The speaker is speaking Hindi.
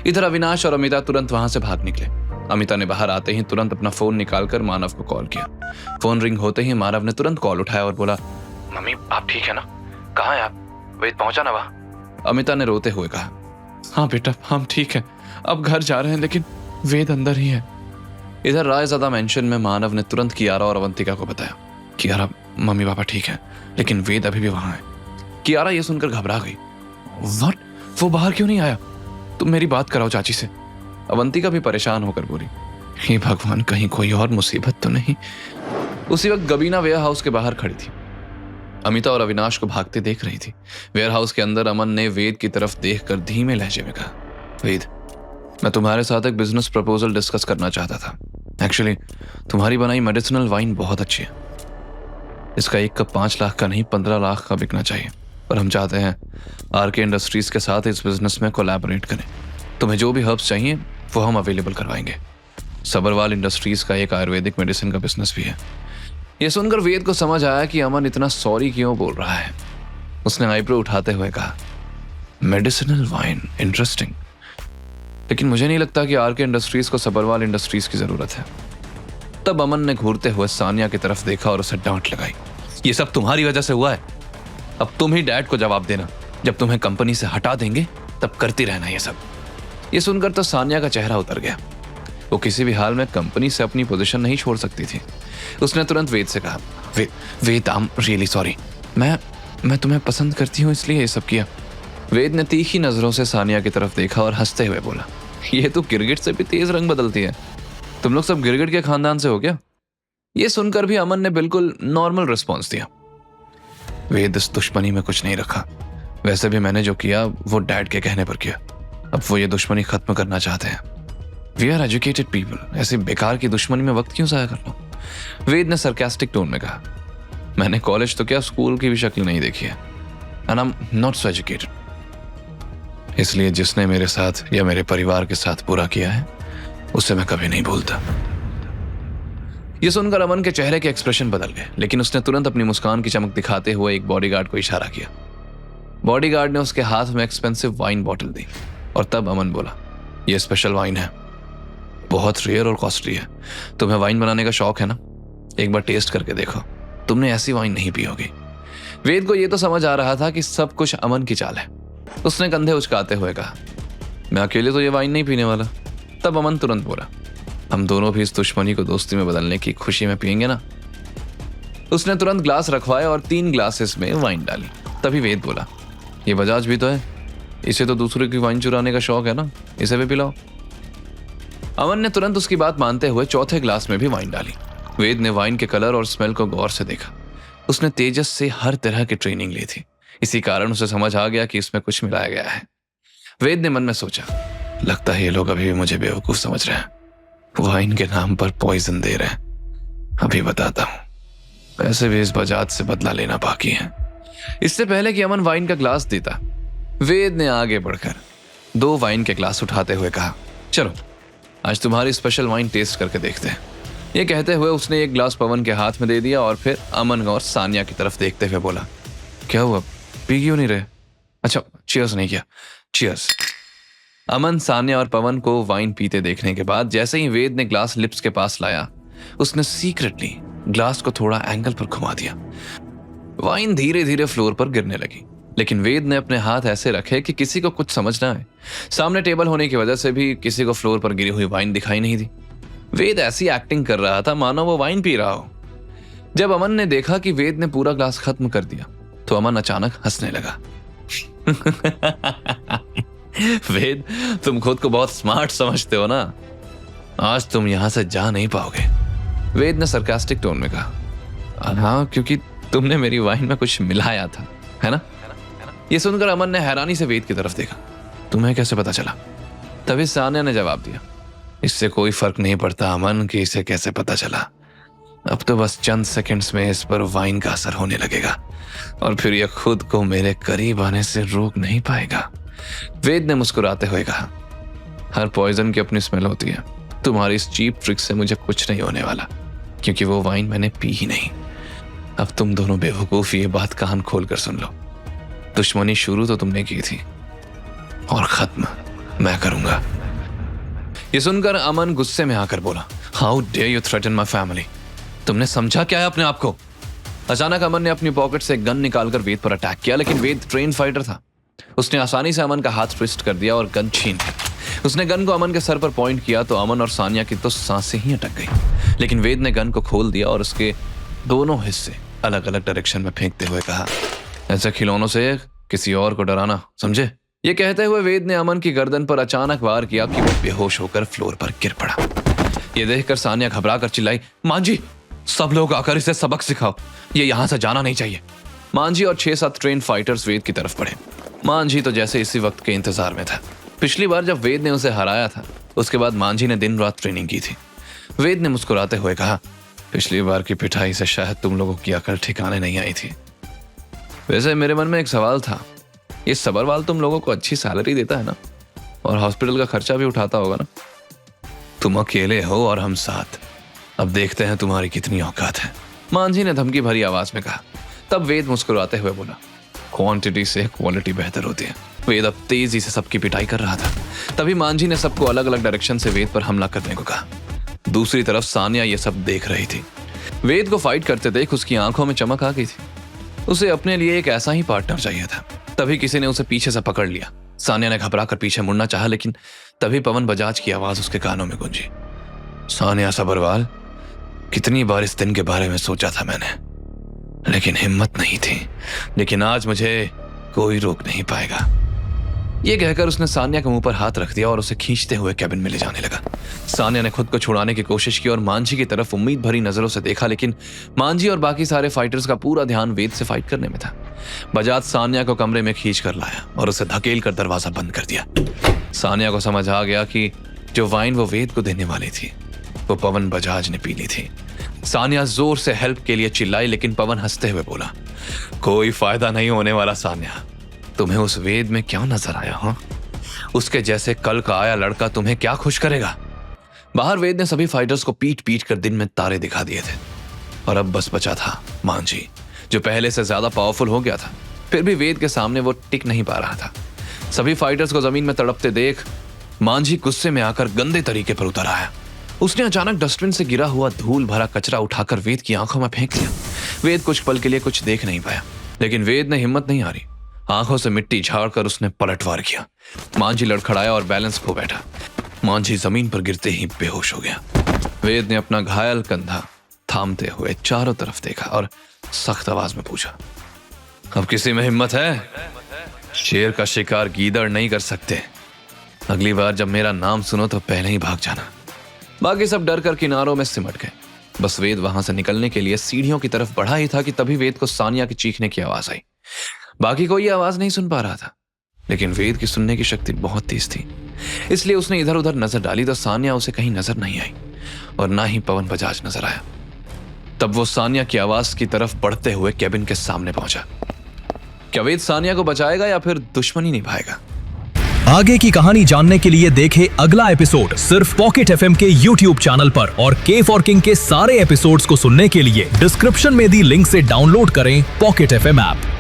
इधर अविनाश और अमिता तुरंत वहां से भाग निकले। अमिता ने बाहर आते ही तुरंत अपना फोन निकालकर मानव को कॉल किया। फोन रिंग होते ही मानव ने तुरंत कॉल उठाया और बोला, मम्मी आप ठीक है ना? कहाँ है आप? वेद पहुंचा ना वहाँ? अमिता ने रोते हुए कहा, हाँ बेटा हम ठीक है, अब घर जा रहे हैं लेकिन वेद अंदर ही है। इधर रायज़ादा मेंशन में मानव ने तुरंत कियारा और अवंतिका को बताया, कियारा मम्मी पापा ठीक है लेकिन वेद अभी भी वहां है। कियारा ये सुनकर घबरा गई, व्हाट, वो बाहर क्यों नहीं आया? तुम मेरी बात कराओ चाची से। अवंतिका भी परेशान होकर बोली, हे भगवान कहीं कोई और मुसीबत तो नहीं। उसी वक्त गबीना वेयर हाउस के बाहर खड़ी थी। अमिता और अविनाश को भागते देख रही थी। वेयर हाउस के अंदर अमन ने वेद की तरफ देखकर धीमे लहजे में कहा, वेद मैं तुम्हारे साथ एक बिजनेस प्रपोजल डिस्कस करना चाहता था। एक्चुअली तुम्हारी बनाई मेडिसिनल वाइन बहुत अच्छी है। इसका एक कप 5 लाख का नहीं 15 लाख का बिकना चाहिए, और हम चाहते हैं आरके इंडस्ट्रीज के साथ इस बिजनेस में कोलैबोरेट करें। तुम्हें जो भी हर्ब्स चाहिए वो हम अवेलेबल करवाएंगे। सबरवाल इंडस्ट्रीज का एक आयुर्वेदिक मेडिसिन का बिजनेस भी है। यह सुनकर वेद को समझ आया कि अमन इतना सॉरी क्यों बोल रहा है। उसने आईब्रो उठाते हुए कहा, मेडिसिनल वाइन इंटरेस्टिंग, लेकिन मुझे नहीं लगता कि आरके इंडस्ट्रीज को सबरवाल इंडस्ट्रीज की जरूरत है। तब अमन ने घूरते हुए सानिया की तरफ देखा और उसे डांट लगाई, ये सब तुम्हारी वजह से हुआ है। अब तुम ही डैड को जवाब देना, जब तुम्हें कंपनी से हटा देंगे तब करती रहना ये सब। ये सुनकर तो सानिया का चेहरा उतर गया। वो किसी भी हाल में कंपनी से अपनी पोजीशन नहीं छोड़ सकती थी। उसने तुरंत वेद से कहा, वेद आई एम रियली सॉरी, मैं तुम्हें पसंद करती हूँ इसलिए ये सब किया। वेद ने तीखी नजरों से सानिया की तरफ देखा और हंसते हुए बोला, ये तो गिरगिट से भी तेज रंग बदलती है। तुम लोग सब गिरगिट के खानदान से हो क्या? ये सुनकर भी अमन ने बिल्कुल नॉर्मल रिस्पॉन्स दिया, वेद इस दुश्मनी में कुछ नहीं रखा। वैसे भी मैंने जो किया वो डैड के कहने पर किया। अब वो ये दुश्मनी खत्म करना चाहते हैं। वी आर एजुकेटेड पीपल, ऐसी बेकार की दुश्मनी में वक्त क्यों जाया करना? वेद ने सरकास्टिक टोन में कहा, मैंने कॉलेज तो क्या स्कूल की भी शक्ल नहीं देखी है, and I am not so educated. इसलिए जिसने मेरे साथ या मेरे परिवार के साथ बुरा किया है उसे मैं कभी नहीं भूलता। यह सुनकर अमन के चेहरे के एक्सप्रेशन बदल गए, लेकिन उसने तुरंत अपनी मुस्कान की चमक दिखाते हुए एक बॉडीगार्ड को इशारा किया। बॉडीगार्ड ने उसके हाथ में एक्सपेंसिव वाइन बॉटल दी और तब अमन बोला, यह स्पेशल वाइन है, बहुत रेयर और कॉस्टली है। तुम्हें वाइन बनाने का शौक है ना? एक बार टेस्ट करके देखो, तुमने ऐसी वाइन नहीं पी होगी। वेद को यह तो समझ आ रहा था कि सब कुछ अमन की चाल है। उसने कंधे उचकाते हुए कहा, मैं अकेले तो ये वाइन नहीं पीने वाला। तब अमन तुरंत बोला, हम दोनों भी इस दुश्मनी को दोस्ती में बदलने की खुशी में पियेंगे ना। उसने तुरंत ग्लास रखवाए और 3 ग्लासेस में वाइन डाली। तभी वेद बोला, ये बजाज भी तो है, इसे तो दूसरे की वाइन चुराने का शौक है ना, इसे भी पिलाओ। अमन ने तुरंत उसकी बात मानते हुए चौथे ग्लास में भी वाइन डाली। वेद ने वाइन के कलर और स्मेल को गौर से देखा। उसने तेजस से हर तरह की ट्रेनिंग ली थी, इसी कारण उसे समझ आ गया कि इसमें कुछ मिलाया गया है। वेद ने मन में सोचा, लगता है ये लोग अभी भी मुझे बेवकूफ समझ रहे हैं, वाइन के नाम पर पॉइजन दे रहे हैं। अभी बताता हूं, वैसे भी इस बजाज से बदला लेना बाकी है। इससे पहले कि अमन वाइन का ग्लास देता, वेद ने आगे बढ़कर 2 वाइन के ग्लास उठाते हुए कहा, चलो आज तुम्हारी स्पेशल वाइन टेस्ट करके देखते हैं। ये कहते हुए उसने एक ग्लास पवन के हाथ में दे दिया और फिर अमन और सानिया की तरफ देखते हुए बोला, क्या हुआ, पी क्यों नहीं रहे? अच्छा चीयर्स नहीं किया, चीयर्स। अमन, सानिया और पवन को वाइन पीते देखने के बाद जैसे ही वेद ने ग्लास लिप्स के पास लाया, उसने सीक्रेटली ग्लास को थोड़ा एंगल पर घुमा दिया। वाइन धीरे धीरे फ्लोर पर गिरने लगी, लेकिन वेद ने अपने हाथ ऐसे रखे कि किसी को कुछ समझ ना आए। सामने टेबल होने की वजह से भी किसी को फ्लोर पर गिरी हुई वाइन दिखाई नहीं दी। वेद ऐसी एक्टिंग कर रहा था मानो वो वाइन पी रहा हो। जब अमन ने देखा कि वेद ने पूरा ग्लास खत्म कर दिया तो अमन अचानक हंसने लगा। वेद, तुम खुद को बहुत स्मार्ट समझते हो ना, आज तुम यहां से जा नहीं पाओगे, वेद ने सरकास्टिक टोन में कहा। हाँ, क्योंकि तुमने मेरी वाइन में कुछ मिलाया था, है ना? यह सुनकर अमन ने हैरानी से वेद की तरफ देखा। तुम्हें कैसे पता चला? तभी सानिया ने जवाब दिया, इससे कोई फर्क नहीं पड़ता अमन कि इसे कैसे पता चला। अब तो बस चंद सेकंड्स में इस पर वाइन का असर होने लगेगा और फिर यह खुद को मेरे करीब आने से रोक नहीं पाएगा। वेद ने मुस्कुराते हुए कहा, हर पॉइजन की अपनी स्मेल होती है। तुम्हारी इस चीप ट्रिक से मुझे कुछ नहीं होने वाला, क्योंकि वो वाइन मैंने पी ही नहीं। अब तुम दोनों बेवकूफ ये बात कान खोल कर सुन लो, दुश्मनी शुरू तो तुमने की थी और खत्म मैं करूंगा। ये सुनकर अमन गुस्से में आकर बोला, how dare you threaten my family. तुमने समझा क्या है अपने आप को? अचानक अमन ने अपनी पॉकेट से गन निकालकर वेद पर अटैक किया, लेकिन वेद ट्रेन फाइटर था। उसने आसानी से अमन का हाथ ट्विस्ट कर दिया और गन छीन ली। उसने गन को अमन के सर पर पॉइंट किया तो अमन और सानिया की तो सांसें ही अटक गई, लेकिन वेद ने गन को खोल दिया और उसके दोनों हिस्से अलग अलग डायरेक्शन में फेंकते हुए कहा, ऐसे खिलौनों से किसी और को डराना, समझे? ये कहते हुए वेद ने अमन की गर्दन पर अचानक वार किया कि वो बेहोश होकर फ्लोर पर गिर पड़ा। ये देखकर सानिया घबरा कर चिल्लाई, मांझी, सब लोग आकर इसे सबक सिखाओ, ये यहां से जाना नहीं चाहिए। मांझी और 6-7 ट्रेन फाइटर्स वेद की तरफ बढ़े। मांझी तो जैसे इसी वक्त के इंतजार में था। पिछली बार जब वेद ने उसे हराया था, उसके बाद मांझी ने दिन रात ट्रेनिंग की थी। वेद ने मुस्कुराते हुए कहा, पिछली बार की पिटाई से शायद तुम लोगों की अकल ठिकाने नहीं आई थी। वैसे मेरे मन में एक सवाल था, ये सबरवाल तुम लोगों को अच्छी सैलरी देता है ना, और हॉस्पिटल का खर्चा भी उठाता होगा ना? तुम अकेले हो और हम साथ, अब देखते हैं तुम्हारी कितनी औकात है, मांझी ने धमकी भरी आवाज में कहा। तब वेद मुस्कुराते हुए बोला, क्वांटिटी से क्वालिटी बेहतर होती है। वेद अब तेजी से सबकी पिटाई कर रहा था। तभी मांझी ने सबको अलग अलग डायरेक्शन से वेद पर हमला करने को कहा। दूसरी तरफ सानिया ये सब देख रही थी। वेद को फाइट करते देख उसकी आंखों में चमक आ गई थी। उसे अपने लिए एक ऐसा ही पार्टनर चाहिए था। तभी किसी ने उसे पीछे से पकड़ लिया। सानिया ने घबरा कर पीछे मुड़ना चाहा, लेकिन तभी पवन बजाज की आवाज उसके कानों में गूंजी, सानिया सबरवाल, कितनी बार इस दिन के बारे में सोचा था मैंने, लेकिन हिम्मत नहीं थी, लेकिन आज मुझे कोई रोक नहीं पाएगा। ये कहकर उसने सानिया के मुंह पर हाथ रख दिया और उसे खींचते हुए कैबिन में ले जाने लगा। सानिया ने खुद को छुड़ाने की कोशिश की और मांझी की तरफ उम्मीद भरी नजरों से देखा, लेकिन मांझी और बाकी सारे फाइटर्स का पूरा ध्यान वेद से फाइट करने में था। बजाज सानिया को कमरे में खींच कर लाया और उसे धकेल कर दरवाजा बंद कर दिया। सानिया को समझ आ गया कि जो वाइन वो वेद को देने वाली थी वो पवन बजाज ने पी ली थी। सानिया जोर से हेल्प के लिए चिल्लाई, लेकिन पवन हंसते हुए बोला, कोई फायदा नहीं होने वाला सानिया, तुम्हें उस वेद में क्या नजर आया? हाँ, उसके जैसे कल का आया लड़का तुम्हें क्या खुश करेगा? बाहर वेद ने सभी फाइटर्स को पीट पीट कर दिन में तारे दिखा दिए थे और अब बस बचा था मांझी, जो पहले से ज्यादा पावरफुल हो गया था। फिर भी वेद के सामने वो टिक नहीं पा रहा था। सभी फाइटर्स को जमीन में तड़पते देख मांझी गुस्से में आकर गंदे तरीके पर उतर आया। उसने अचानक डस्टबिन से गिरा हुआ धूल भरा कचरा उठाकर वेद की आंखों में फेंक दिया। वेद कुछ पल के लिए कुछ देख नहीं पाया, लेकिन वेद ने हिम्मत नहीं हारी। आंखों से मिट्टी झाड़कर उसने पलटवार किया। मांझी लड़खड़ाया और बैलेंस खो बैठा। मांझी जमीन पर गिरते ही बेहोश हो गया। वेद ने अपना घायल कंधा थामते हुए चारों तरफ देखा और सख्त आवाज में पूछा, अब किसी में हिम्मत है? शेर का शिकार गीदड़ नहीं कर सकते। अगली बार जब मेरा नाम सुनो तो पहले ही भाग जाना। बाकी सब डर कर किनारों में सिमट गए। बस वेद वहां से निकलने के लिए सीढ़ियों की तरफ बढ़ा ही था कि तभी वेद को सानिया की चीखने की आवाज आई। बाकी कोई आवाज नहीं सुन पा रहा था, लेकिन वेद की सुनने की शक्ति बहुत तेज थी, इसलिए उसने इधर उधर नजर डाली तो सानिया उसे कहीं नजर नहीं आई और ना ही पवन बजाज नजर आया। तब वो सानिया की आवाज की तरफ बढ़ते हुए कैबिन के सामने पहुंचा। क्या वेद सानिया को बचाएगा या फिर दुश्मनी निभाएगा? आगे की कहानी जानने के लिए देखें अगला एपिसोड सिर्फ पॉकेट एफएम के YouTube चैनल पर, और के फॉर किंग के सारे एपिसोड्स को सुनने के लिए डिस्क्रिप्शन में दी लिंक से डाउनलोड करें पॉकेट एफएम ऐप।